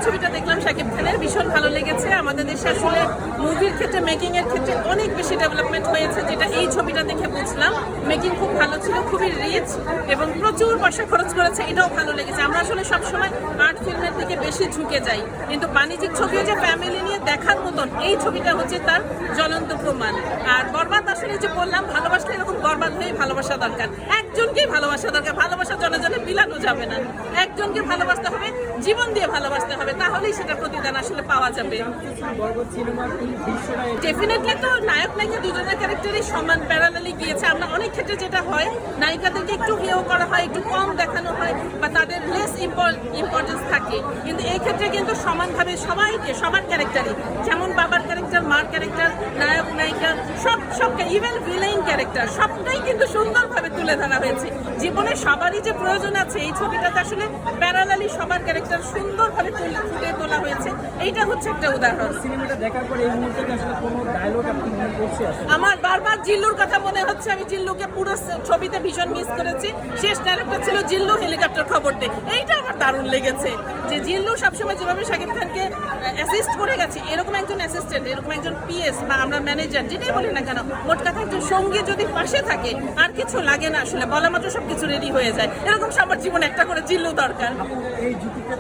ছবিটা দেখলাম শাকিব খানের, ভীষণ ভালো লেগেছে। আমাদের দেশে আসলে মুভির ক্ষেত্রে মেকিং এর ক্ষেত্রে অনেক বেশি ডেভেলপমেন্ট হয়েছে, যেটা এই ছবিটা দেখে বুঝলাম। মেকিং খুব ভালো ছিল, খুবই রিচ এবং প্রচুর পয়সা খরচ করেছে, এটাও ভালো লেগেছে। আমরা আসলে সবসময় আর্ট ফিল্মের দিকে বেশি ঝুঁকে যাই, কিন্তু বাণিজ্যিক ছবিও যে ফ্যামিলি নিয়ে দেখার মতন, এই ছবিটা হচ্ছে তার জ্বলন্ত প্রমাণ। আর বরবাদ আসলে যে বললাম, ভালোবাসলে এরকম বরবাদ হয়ে ভালোবাসা দরকার, একজনকেই ভালোবাসা দরকার। ভালোবাসা জনে জনে বিলানো যাবে না, একজনকে ভালোবাসতে হবে, জীবন দিয়ে ভালোবাসতে হবে, তাহলেই সেটা প্রতিদান আসলে পাওয়া যাবে। ডেফিনেটলি তো নায়ক নায়িকা দুজনের ক্যারেক্টারই সমান প্যারালালি গিয়েছে। আমরা অনেক ক্ষেত্রে যেটা হয়, নায়িকাদেরকে একটু হেয় করা হয়, একটু কম দেখানো হয়, বা তাদের লেস ইম্পর্টেন্স থাকে, কিন্তু এই ক্ষেত্রে কিন্তু সমানভাবে সবাইকে, সবার ক্যারেক্টারই, যেমন বাবার ক্যারেক্টার, মার ক্যারেক্টার, নায়ক নায়িকা, সব ইভেন ভিলেইন ক্যারেক্টার, সবটাই কিন্তু সুন্দরভাবে তুলে ধরা হয়েছে। জীবনে সবারই যে প্রয়োজন আছে, এই ছবিটাতে আসলে প্যারালালি সবার ক্যারেক্টার সুন্দরভাবে ফুটে তোলা হয়েছে। এইটা হচ্ছে একটা উদাহরণ। সিনেমাটা দেখার পর এই মুহূর্তে আসলে কোনো ডায়লগ আপনি মনে করছে? আমার বারবার জিল্লুর কথা মনে হচ্ছে। আমি জিল্লুকে পুরো ছবিতে ভীষণ মিস করেছি। শেষ ডায়লগটা ছিল জিল্লু হেলিকপ্টার খবর দে, এইটা আমার দারুণ লেগেছে। যে জিল্লু সবসময় যেভাবে শাকিব খানকে অ্যাসিস্ট করে গেছে, এরকম একজন অ্যাসিস্ট্যান্ট, এরকম একজন পিএস বা আমরা ম্যানেজার, যেটাই বলি না কেন, মোট কথা একজন সঙ্গী যদি পাশে থাকে, আর কিছু লাগে না আসলে, বলা মাত্র সবকিছু রেডি হয়ে যায়। এরকম সবার জীবনে একটা করে জিল্লু দরকার। এই